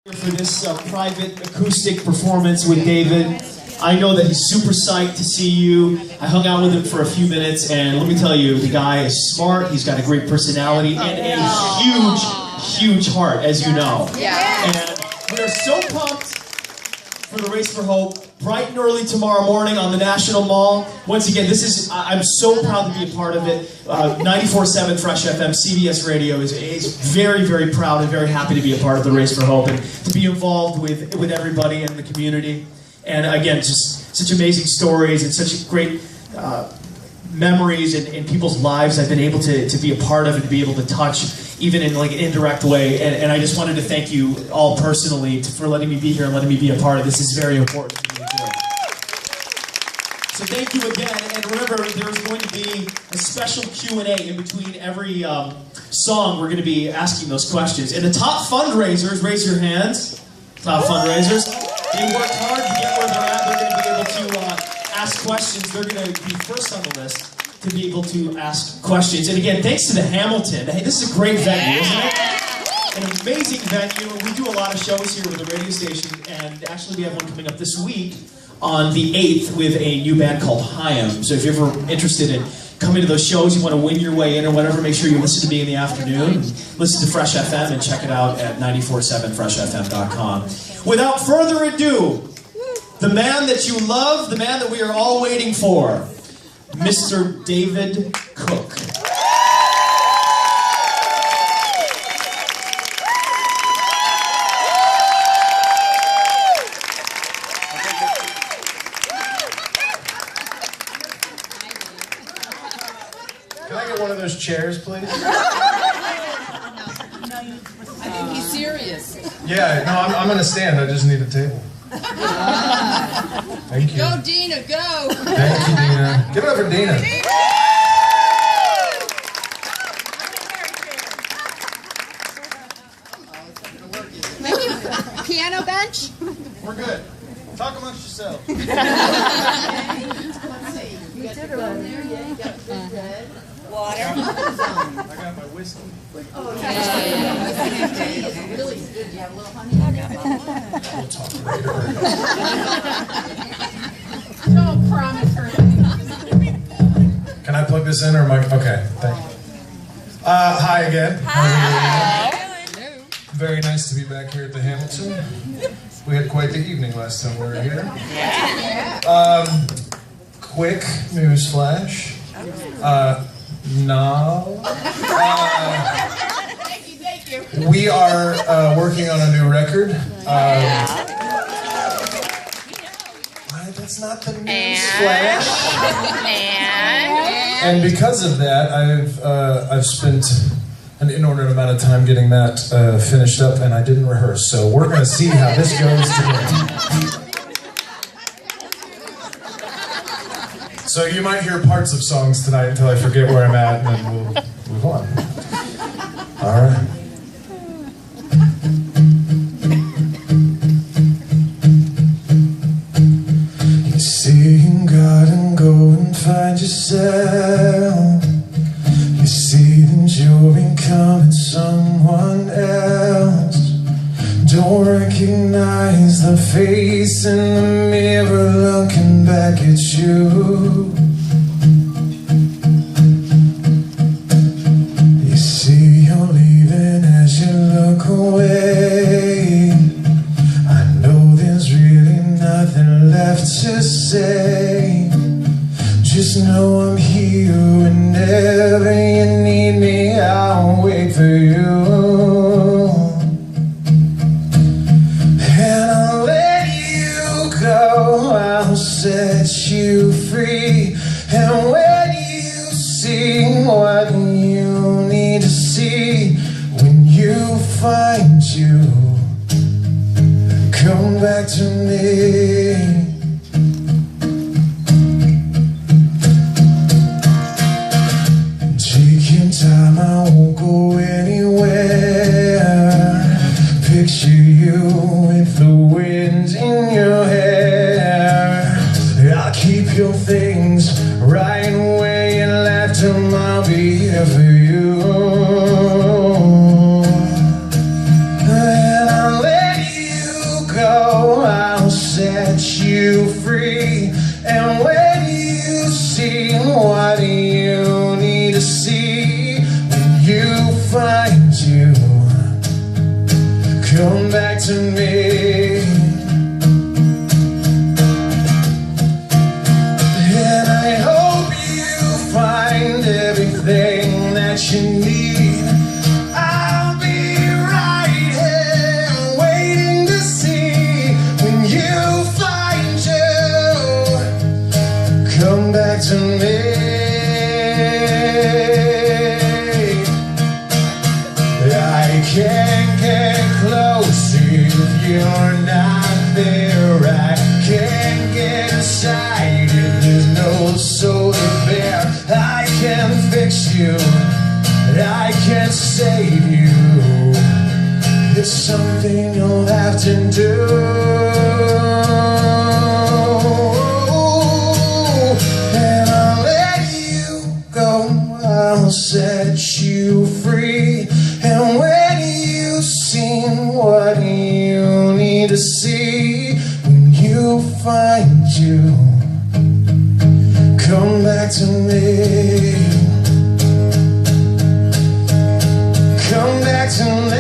For this private acoustic performance with David. I know that he's super psyched to see you. I hung out with him for a few minutes, and let me tell you, the guy is smart, he's got a great personality, and a huge, huge heart, as you know. And we are so pumped for the Race for Hope, bright and early tomorrow morning on the National Mall. Once again, I'm so proud to be a part of it. 94.7 Fresh FM, CBS Radio is very, very proud and very happy to be a part of the Race for Hope and to be involved with everybody in the community. And again, just such amazing stories and such great memories in people's lives I've been able to be a part of and to be able to touch, even in like an indirect way. And I just wanted to thank you all personally for letting me be here and letting me be a part of this. This is very important to me. So thank you again, and remember, there's going to be a special Q&A in between every song. We're going to be asking those questions. And the top fundraisers, raise your hands. Top fundraisers. They worked hard to get where they're at. They're going to be able to ask questions. They're going to be first on the list to be able to ask questions. And again, thanks to the Hamilton. Hey, this is a great venue, isn't it? An amazing venue. We do a lot of shows here with the radio station, and actually we have one coming up this week on the 8th with a new band called Haim. So if you're ever interested in coming to those shows, you want to win your way in or whatever, make sure you listen to me in the afternoon. Listen to Fresh FM and check it out at 947freshfm.com. Without further ado, the man that you love, the man that we are all waiting for, Mr. David Cook. Can I get one of those chairs, please? I think he's serious. Yeah, no, I'm going to stand. I just need a table. Thank you. Go, Dina, go! Thank you, Dina. Give it up for Dina. Piano bench? We're good. Talk amongst yourselves. You did it right there, yeah. You got the bread. Water. I got my whiskey. Oh, yeah. Really good. You have a little honey? I got my We'll talk later. Don't promise her. Can I plug this in or am I? Okay, thank you. Hi again. Hi. Very nice to be back here at the Hamilton. We had quite the evening last time we were here. Quick news flash. No. Thank you. We are working on a new record. That's not the news flash. And because of that, I've spent an inordinate amount of time getting that finished up, and I didn't rehearse. So we're going to see how this goes today. So you might hear parts of songs tonight until I forget where I'm at, and then we'll move on. All right. You see in God and go and find yourself. You see that you're becoming someone else. Don't recognize the face in the mirror looking back at you. You see you're leaving as you look away. I know there's really nothing left to say. Just know I'm here whenever you need me. I'll wait for you. I'll set you free. And when you see what you need to see, when you find you, come back to me. Take your time, I won't go anywhere. Picture you with the wind in your hair. I'll keep your things right where you left them. I'll be here for you. And I'll let you come back to me. And I hope you find everything that you need. I'll be right here waiting to see when you find you. Come back to me. I can't get close if you're not there. I can't get inside if there's no soul there. I can fix you, I can save you. It's something you'll have to do. And I'll let you go, I'll set you free. And when you've seen what you need to see, when you find you, come back to me. Come back to me.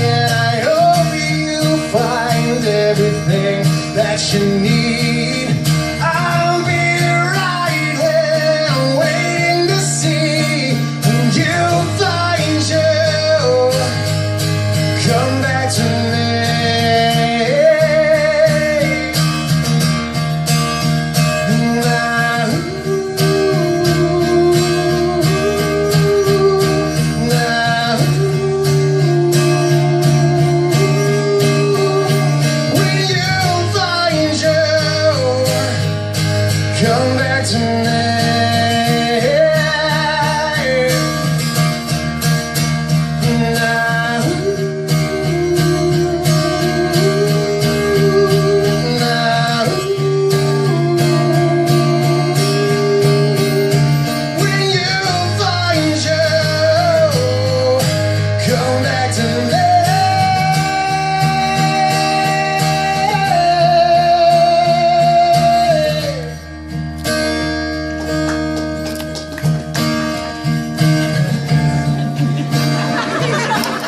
And I hope you find everything that you need. I'll be right here waiting to see when you find you. Come back to me. Come back to me. When you find you, come back to me.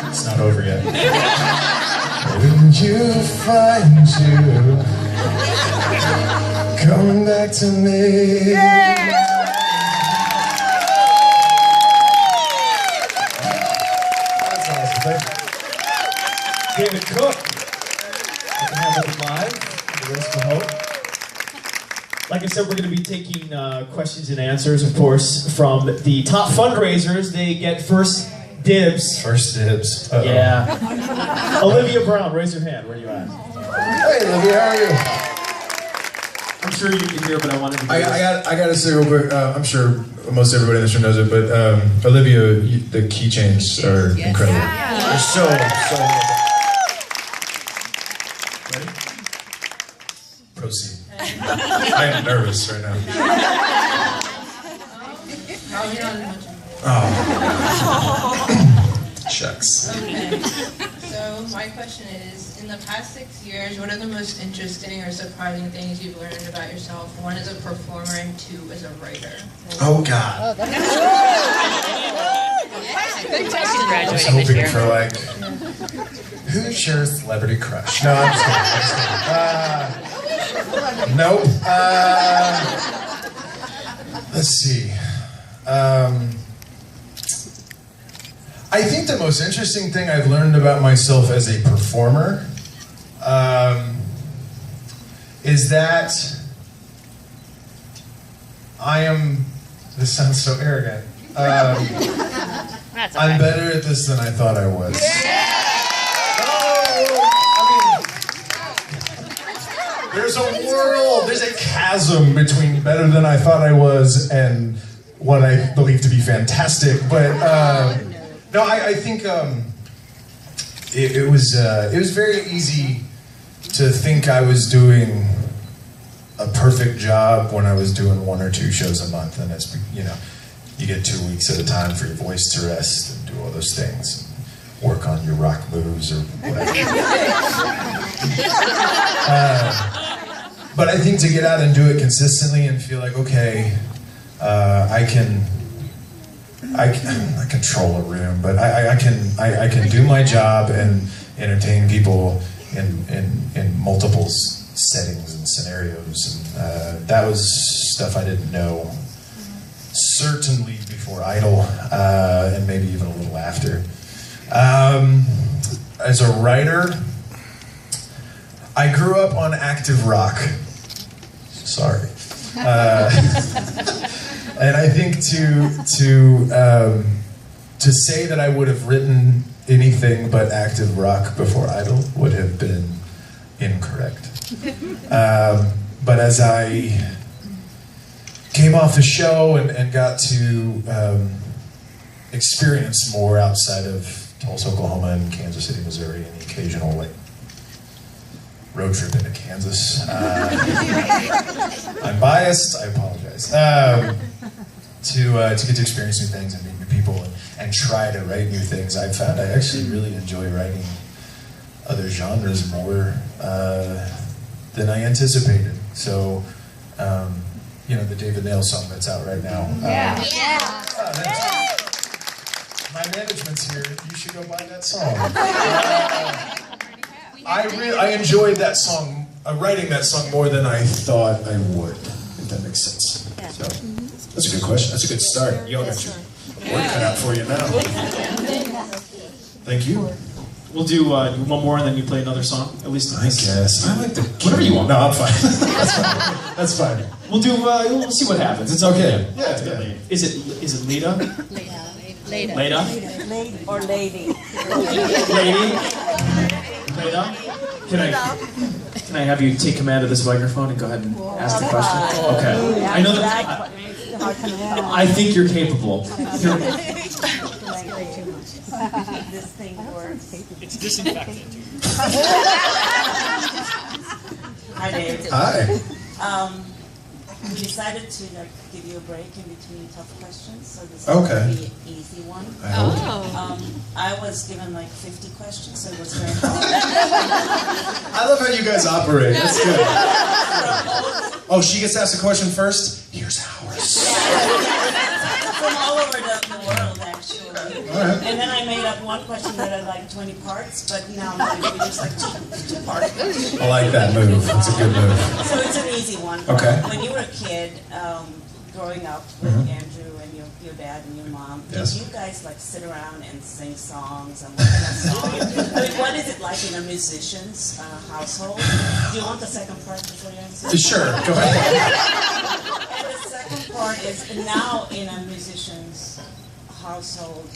It's not over yet. When you find you, come back to me. That's awesome. Thank you. David Cook. You can have it live. The rest of hope. Like I said, we're going to be taking questions and answers, of course, from the top fundraisers. They get first dibs. First dibs. Uh-oh. Yeah. Olivia Brown, raise your hand. Where are you at? Hey, Olivia, how are you? I'm sure you can hear, but I wanted to. I gotta say real quick. I'm sure most everybody in this room knows it, but Olivia, the key changes are incredible. Yeah. They're so. Ready? Proceed. I am nervous right now. Oh, you're not much. Oh. Shucks. Okay. So my question is, in the past 6 years, what are the most interesting or surprising things you've learned about yourself? One as a performer and two as a writer. Oh God. I was hoping for like, who's your celebrity crush? No, I'm just kidding. Nope. Let's see. I think the most interesting thing I've learned about myself as a performer is that I am, this sounds so arrogant, I'm better at this than I thought I was. There's a world, there's a chasm between better than I thought I was and what I believe to be fantastic, but no, I think it was very easy to think I was doing a perfect job when I was doing 1 or 2 shows a month, and it's, you know, you get 2 weeks at a time for your voice to rest and do all those things, and work on your rock moves or whatever. But I think to get out and do it consistently and feel like, okay, I can I control a room, but I can do my job and entertain people in multiple settings and scenarios, and that was stuff I didn't know. Certainly before Idol, and maybe even a little after. As a writer, I grew up on active rock. Sorry. And I think to say that I would have written anything but active rock before Idol would have been incorrect. But as I came off the show and got to experience more outside of Tulsa, Oklahoma, and Kansas City, Missouri, and the occasional like road trip into Kansas. I'm biased. I apologize. To get to experience new things and meet new people and try to write new things, I found I actually really enjoy writing other genres more than I anticipated. So, you know, the David Nail song that's out right now. My management's here. You should go buy that song. I enjoyed that song, writing that song more than I thought I would, if that makes sense. So, that's a good question. That's a good start. You all got your work cut out for you now. Thank you. We'll do one more and then you play another song. At least I guess. I like the whatever you want. No, I'm fine. That's fine. That's fine. We'll do. We'll see what happens. It's okay. Yeah. Is it Lita? Later. Leda? Or lady. Lady? Leda? Can I have you take command of this microphone and go ahead and ask the question? Okay. I know that. I think you're capable. This thing works. It's disinfectant. Hi, Dave. Hi. We decided to give you a break in between tough questions, so this is Okay. going to be an easy one. I hope. I was given like 50 questions, so it was very hard. I love how you guys operate. That's good. Oh, she gets asked a question first? Here's ours. From all over the world, actually. All right. And then I made up one question that had like 20 parts, but now I'm going to give you just like two parts. I like that move. It's a good move. So it's an easy one. Okay. When you were a kid, growing up with Andrew and your dad and your mom, Yes. did you guys like sit around and sing songs and what kind of songs? I mean, what is it like in a musician's household? Do you want the second part before you answer? Sure, go ahead. And the second part is now in a musician's household,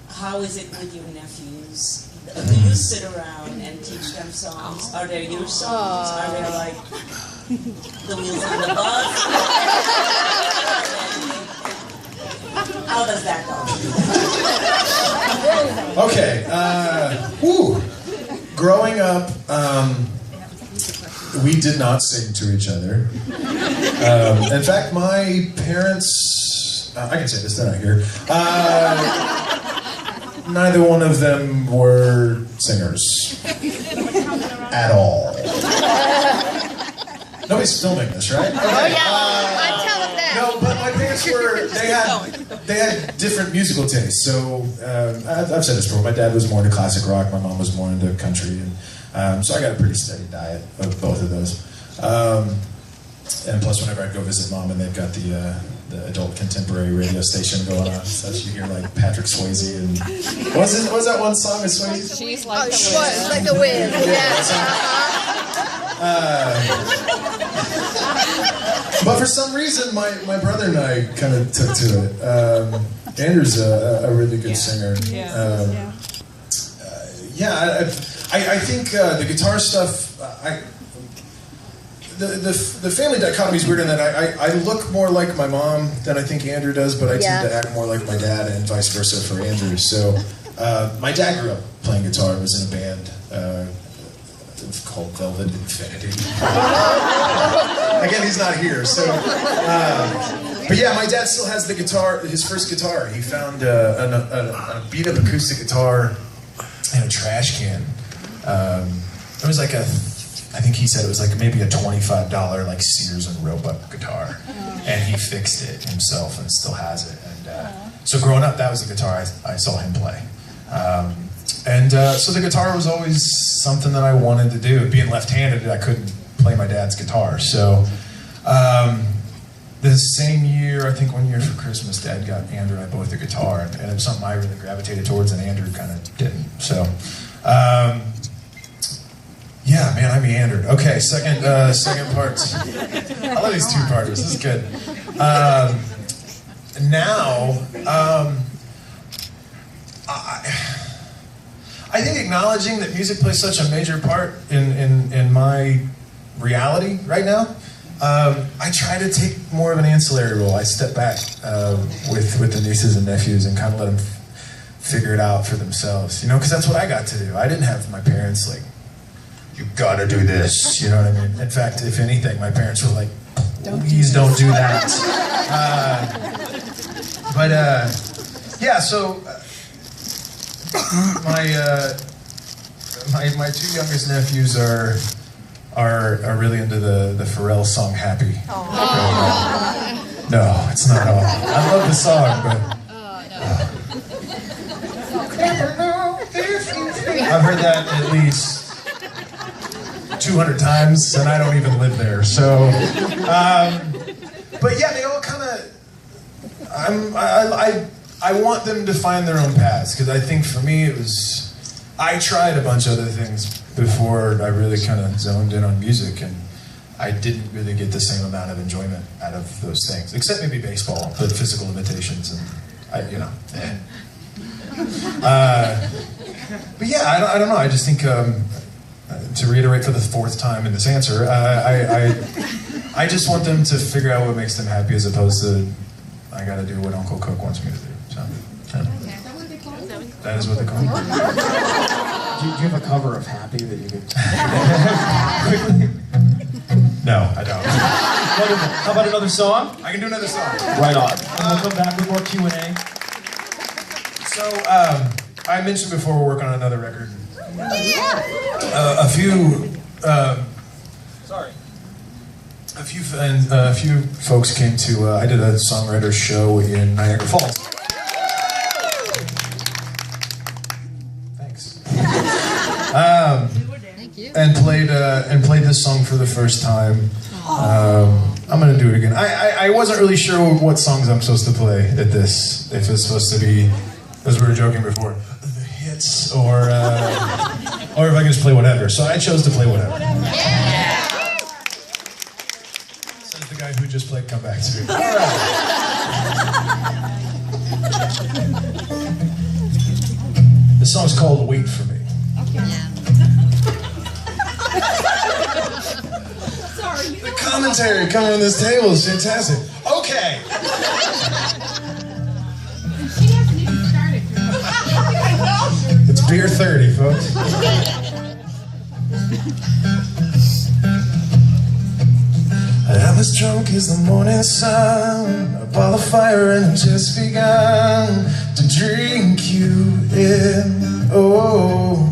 how is it with your nephews? Do you sit around and teach them songs? Are they your songs? Are they like the wheels on the bus? How does that go? Okay. Growing up, we did not sing to each other. In fact, my parents, I can say this, they're not here. Neither one of them were singers. At all. Nobody's filming this, right? Okay. I'm telling them. No, but my parents were, they had different musical tastes. So, I've said this before, my dad was more into classic rock, my mom was more into country, and so I got a pretty steady diet of both of those. And plus, whenever I'd go visit mom and they've got the adult contemporary radio station going on, so you hear like Patrick Swayze and what was that one song of Swayze? She's like the wind. But for some reason, my brother and I kind of took to it. Andrew's a really good singer. I think the guitar stuff. The family dichotomy is weird in that I look more like my mom than I think Andrew does, but I tend to act more like my dad, and vice versa for Andrew. So my dad grew up playing guitar, was in a band called Velvet Infinity. Again, he's not here, so. But yeah, my dad still has the guitar, his first guitar. He found a beat-up acoustic guitar in a trash can. It was like I think he said it was like maybe a $25 like Sears and Roebuck guitar, and he fixed it himself and still has it. And So growing up, that was the guitar I saw him play. So the guitar was always something that I wanted to do. Being left-handed, I couldn't play my dad's guitar. So the same year, I think 1 year for Christmas, Dad got Andrew and I both a guitar, and it was something I really gravitated towards, and Andrew kind of didn't. So, yeah, man, I meandered. Okay, second part. I love these two-parters. This is good. I think acknowledging that music plays such a major part in my reality right now, I try to take more of an ancillary role. I step back with the nieces and nephews and kind of let them figure it out for themselves, you know, because that's what I got to do. I didn't have my parents like, you gotta do this, you know what I mean? In fact, if anything, my parents were like, please don't do that. Yeah, so my two youngest nephews are really into the Pharrell song "Happy." No, it's not all. I love the song, but I've heard that at least 200 times, and I don't even live there. So, but yeah, they all kind of. I want them to find their own paths, because I think for me it was. I tried a bunch of other things before I really kind of zoned in on music, and I didn't really get the same amount of enjoyment out of those things, except maybe baseball, the physical limitations, and but yeah, I don't know. I just think to reiterate for the fourth time in this answer, I just want them to figure out what makes them happy, as opposed to I got to do what Uncle Cook wants me to do. So, that is what they call it. Do you have a cover of Happy that you could quickly? No, I don't. How about another song? I can do another song. Right on. And we'll come back with more Q&A. So, I mentioned before we're working on another record. A few folks came to. I did a songwriter show in Niagara Falls. Thanks. And played this song for the first time. I'm gonna do it again. I wasn't really sure what songs I'm supposed to play at this. If it's supposed to be, as we were joking before, the hits, or if I can just play whatever. So I chose to play whatever. Says the guy who just played Come Back to Me. All right. This song's called Wait For Me. The commentary coming on this table is fantastic. Okay. It's beer 30, folks. I'm as drunk as the morning sun, a ball of fire, and I've just begun to drink you in. Oh,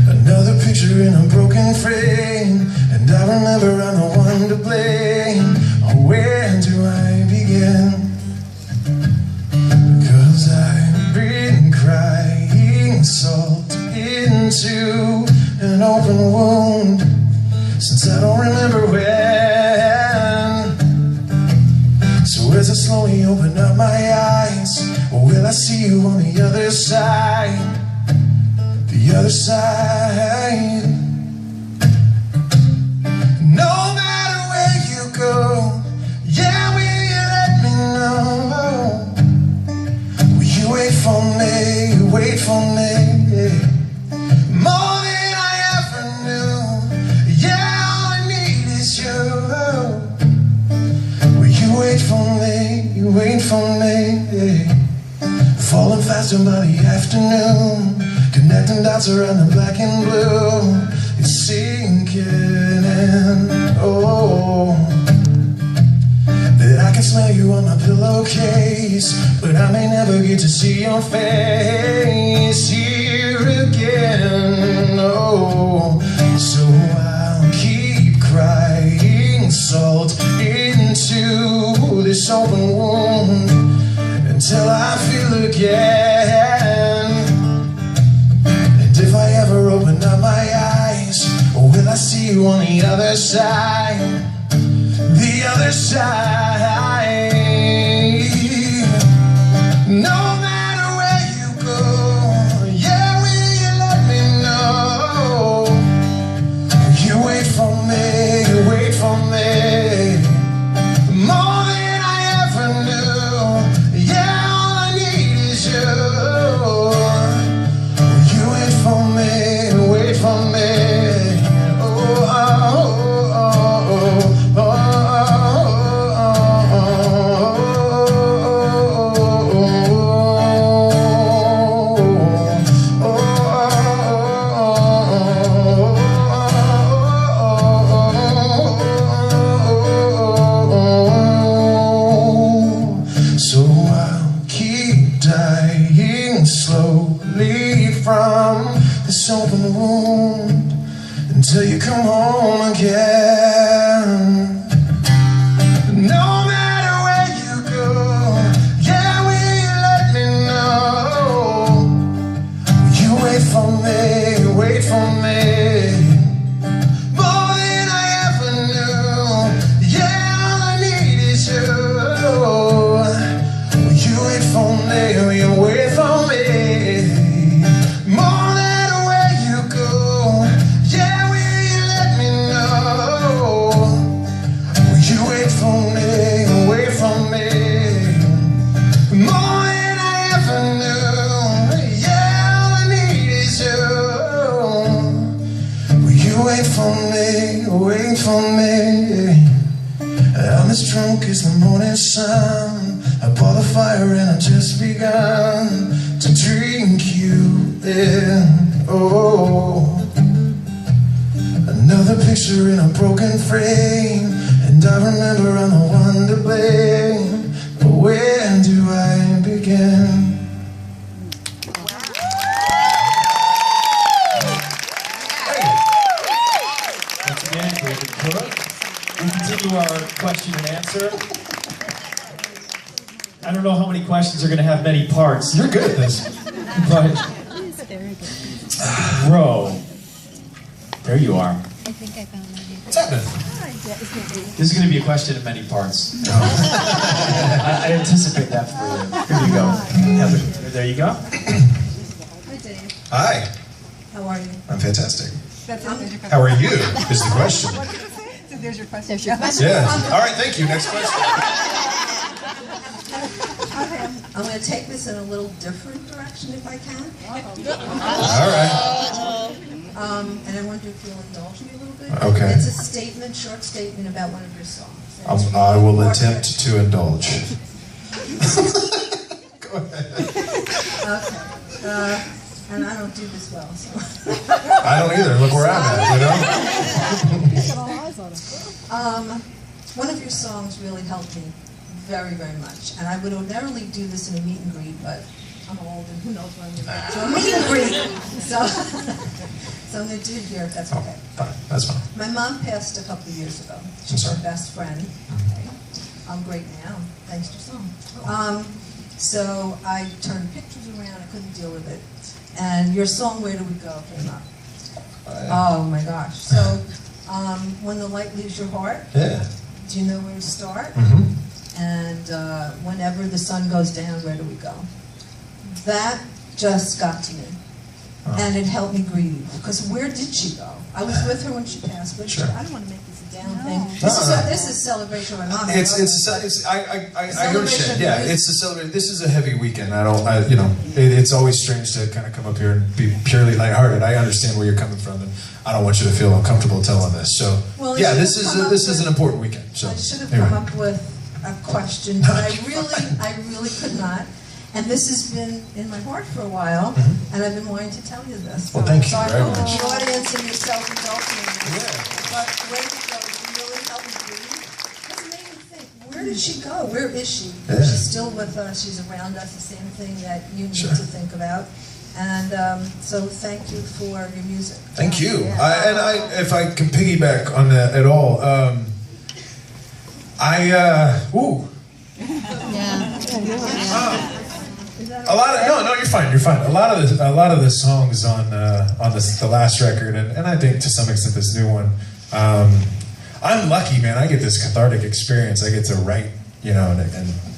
another picture in a broken frame, and I remember I'm the one to blame. Oh, where do I begin? 'Cause I've been crying salt into an open wound since I don't remember when. So as I slowly open up my eyes, will I see you on the other side? The other side. No matter where you go, yeah, will you let me know? Will you wait for me, wait for me? More than I ever knew. Yeah, all I need is you. Will you wait for me, wait for me? Falling faster by the afternoon, connecting dots around the black and blue. It's sinking in, oh, that I can smell you on my pillowcase, but I may never get to see your face here again, oh. So I'll keep crying salt into this open wound, until I feel again. And if I ever open up my eyes, will I see you on the other side? The other side. No matter where you go, yeah, will you let me know? You wait for me, wait for me, more than I ever knew. Yeah, all I need is you. You wait for me, wait for me. Oh, oh, oh, oh, oh, so I'll keep dying slowly from this open wound until you come home again. No matter where you go, yeah, will you let me know? You wait for me, wait for me, more than I ever knew. Yeah, all I need is you. You wait for me, you wait for me, more than where you go. Yeah, will you let me know? You wait for me, wait for me, more than I ever knew. Yeah, all I need is you. You wait for me, wait for me. I'm as drunk as the morning sun. I bought a fire and I just begun to drink you in. Oh, another picture in a broken frame, and I remember I'm the one to blame. But when do I begin? Once again, David Cook. We continue our question and answer. I don't know how many questions are going to have many parts. You're good at this. But, bro, there you are. What's happening? This is going to be a question in many parts. I anticipate that for you. Here you go. There you go. Hi, Dave. Hi, How are you? I'm fantastic. That's it. How are you? Is the question. There's your question. Yeah. All right. Thank you. Next question. Okay, I'm going to take this in a little different direction if I can. All right. And I wonder if you'll indulge me a little bit. Okay. It's a statement, short statement about one of your songs. And it's I will really attempt to indulge. Go ahead. Okay. And I don't do this well, so. I don't either. Look where I'm at, One of your songs really helped me very, very much. And I would ordinarily do this in a meet and greet, but I'm old and who knows when I'm going to get to a meet and greet. So I'm going to do it here if that's okay. Fine. That's fine. My mom passed a couple of years ago. She's sorry. my best friend. Okay. I'm great now, thanks to your song. So I turned pictures around. I couldn't deal with it. And your song, Where Do We Go, came up. Oh my gosh. So When the Light Leaves Your Heart, Yeah. do you know where to start? Mm-hmm. And Whenever the Sun Goes Down, Where Do We Go? That just got to me. And it helped me grieve. Because where did she go? I was with her when she passed, but Sure. I don't want to make this a down thing. No, This is celebration of my mom. I understand. Yeah, it's a celebration. This is a heavy weekend. It's always strange to kind of come up here and be purely lighthearted. I understand where you're coming from, and I don't want you to feel uncomfortable telling this. So, Well, yeah, this is an important weekend. So, I should have anyway. come up with a question, but I really could not. And this has been in my heart for a while, and I've been wanting to tell you this. Well, thank you so very I hope much. the audience and yourself indulge me in this. Yeah. But Where Did She Go really helped me grieve. Because it made me think, where did she go? Where is she? Yeah. She's still with us. She's around us. The same thing that you need Sure. to think about. And so thank you for your music. Thank you. Yeah. If I can piggyback on that at all, A lot of no, you're fine. You're fine. A lot of the songs on the last record, and I think to some extent this new one. I'm lucky, man. I get this cathartic experience. I get to write, you know,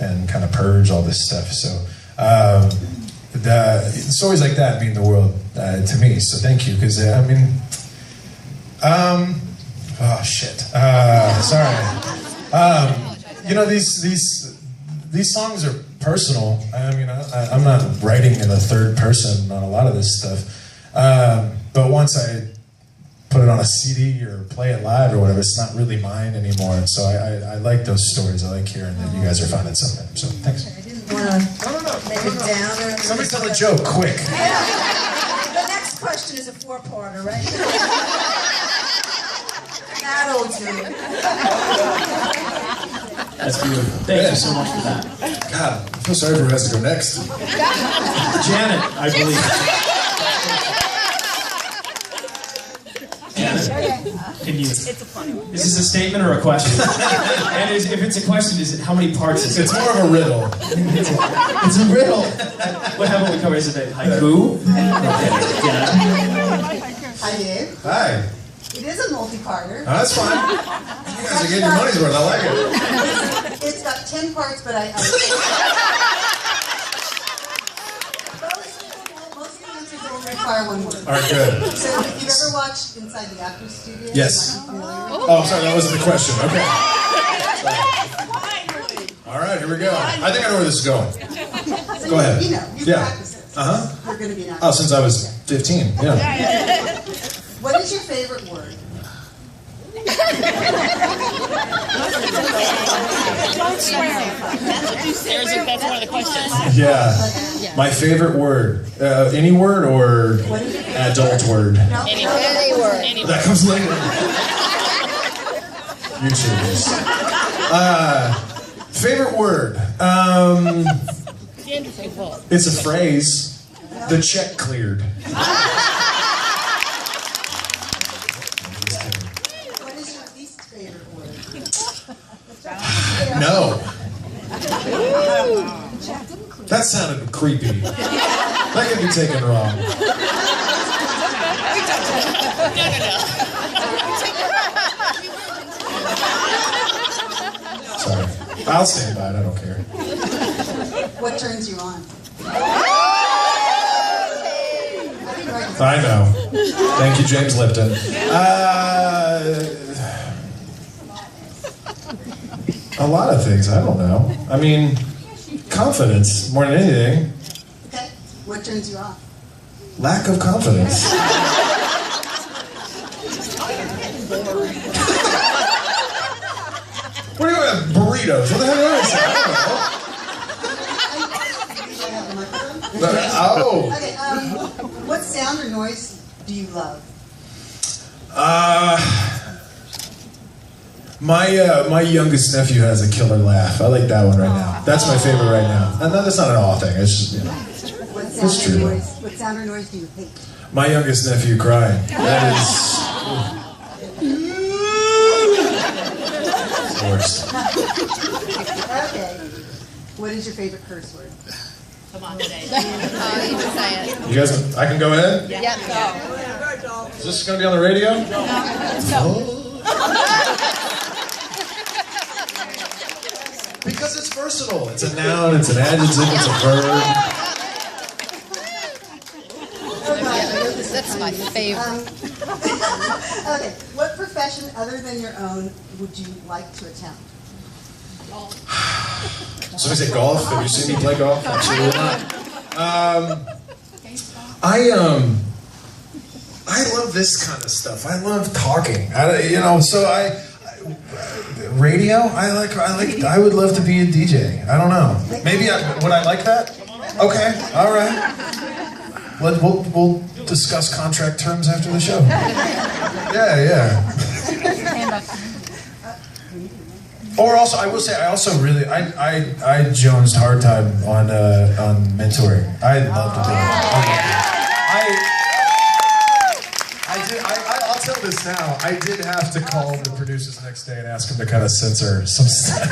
and kind of purge all this stuff. So the stories like that mean the world to me. So thank you, because I mean, oh shit. Sorry. You know, these songs are personal. I mean, I'm not writing in the third person on a lot of this stuff. But once I put it on a CD or play it live or whatever, it's not really mine anymore. And so I like those stories. I like hearing that you guys are finding something. So thanks. I didn't want to make it downer. Somebody tell a joke, quick. Yeah. The next question is a four-parter, right? That'll do. That's beautiful. Thank you so much for that. God, I feel sorry for who has to go next. Janet, I believe. Janet, can you? It's a funny one. Is this a statement or a question? And if it's a question, is it how many parts is it? It's more of a riddle. It's a riddle. What haven't we covered? Is it a haiku? Okay, Janet. Hi, Dave. Hi. It is a multi-parter. Oh, that's fine. You guys are getting your money's worth. I like it. It's got 10 parts, but most of the answers don't require one word. All right, good. So if you've ever watched Inside the Actors Studio, Yes. you might be familiar. Oh, sorry, that wasn't the question. Okay. All right, here we go. I think I know where this is going. So Go ahead. You know, you Yeah. practice it. Uh-huh. You're going to be an actor. Oh, since I was 15, yeah. What is your favorite word? That's one of the questions. Yeah. My favorite word. Any word or What is your favorite adult word? No, Any no, word. Any That comes later. You're serious. Favorite word. It's a phrase. The check cleared. What is your least favorite word? No. That sounded creepy. That could be taken wrong. Sorry. I'll stand by it. I don't care. What turns you on? I know. Thank you, James Lipton. A lot of things. I don't know. I mean, confidence more than anything. Okay. What turns you off? Lack of confidence. What do you have? Burritos? What the hell do I say? I don't know. Oh. Okay, what sound or noise do you love? My youngest nephew has a killer laugh. I like that one right now. That's my favorite right now. And that's not an awe thing. It's just, you know. What It's sound true. or noise? What sound or noise do you hate? My youngest nephew crying. That is the worst. Okay. What is your favorite curse word? Come on, say it. You can say it. You guys, I can go ahead? Yep. Is this going to be on the radio? Because it's versatile. It's a noun, it's an adjective, it's a verb. Oh, gosh, I know this is That's my favorite. Okay. What profession other than your own would you like to attempt? So we say golf. Have you seen me play golf? Absolutely not. I love this kind of stuff. I love talking. Radio. I would love to be a DJ. I don't know. Maybe would I like that? Okay. All right. We'll discuss contract terms after the show. Yeah. Or also, I will say, I jonesed hard time on mentoring. I love to do it. I'll tell this now. I did have to call the producers the next day and ask them to kind of censor some stuff.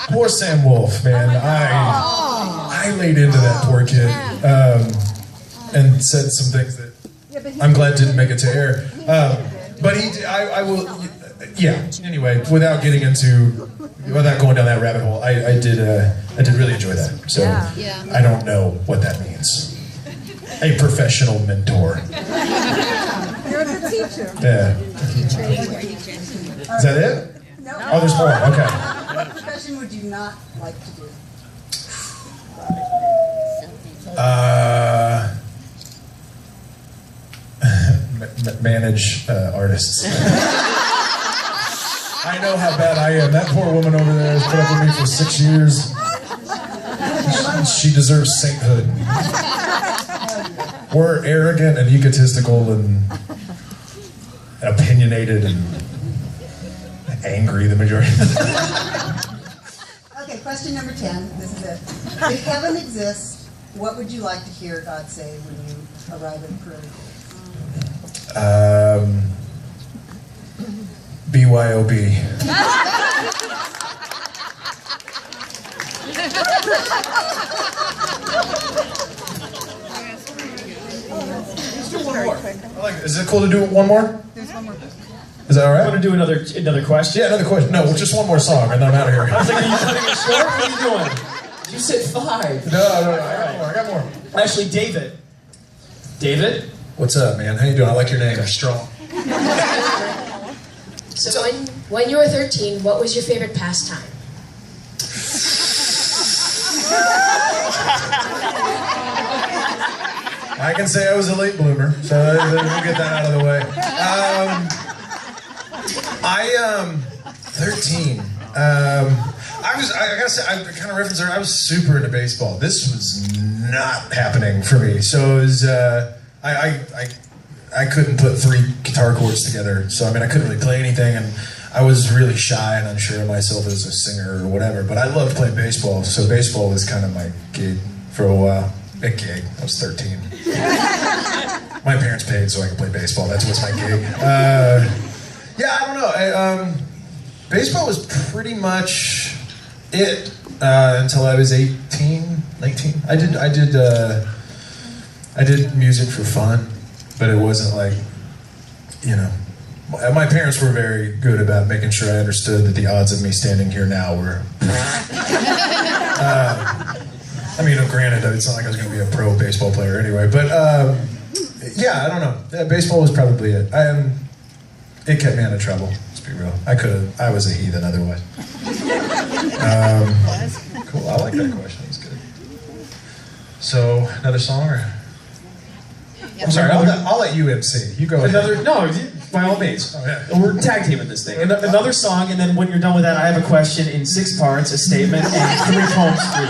Poor Sam Wolf, man. I laid into that poor kid and said some things that I'm glad didn't make it to air. But I will, yeah. Anyway, without going down that rabbit hole, I did really enjoy that. So Yeah. I don't know what that means. A professional mentor. You're the teacher. Yeah. Is that it? No. Oh, there's more. Okay. What profession would you not like to do? Manage artists. I know how bad I am. That poor woman over there has put up with me for 6 years. She deserves sainthood. We're arrogant and egotistical and opinionated and angry the majority of the time. Okay, question number 10. This is it. If heaven exists, what would you like to hear God say when you arrive at the pearly gates? BYOB. Is it cool to do one more? There's one more. Is that all Want right? to do another question? Yeah, another question. No, just one more song and then I'm out of here. I was like, are you cutting it short? What are you doing? You said 5. No, I got more. Actually, David. David? What's up, man? How you doing? I like your name. You're strong. So when you were 13, what was your favorite pastime? I can say I was a late bloomer, so we'll get that out of the way. 13. I gotta say, I kind of referenced there, I was super into baseball. This was not happening for me. So it was, I couldn't put 3 guitar chords together. So, I mean, I couldn't really play anything, and I was really shy and unsure of myself as a singer or whatever. But I loved playing baseball, so baseball was kind of my gig for a while. Big gig. I was 13. My parents paid so I could play baseball. That's what's my gig. Yeah, I don't know. Baseball was pretty much it until I was 18, 19. I did music for fun, but it wasn't like, you know. My parents were very good about making sure I understood that the odds of me standing here now were. I mean, granted, it's not like I was going to be a pro baseball player anyway, but yeah, I don't know. Yeah, baseball was probably it. It kept me out of trouble. Let's be real. I was a heathen otherwise. Cool. I like that question. That's good. So, another song, or? I'm sorry. I'll let you MC. You go ahead. No, by all means. Oh, yeah. We're tag teaming this thing. Another song, and then when you're done with that, I have a question in 6 parts, a statement, and 3 poems for you.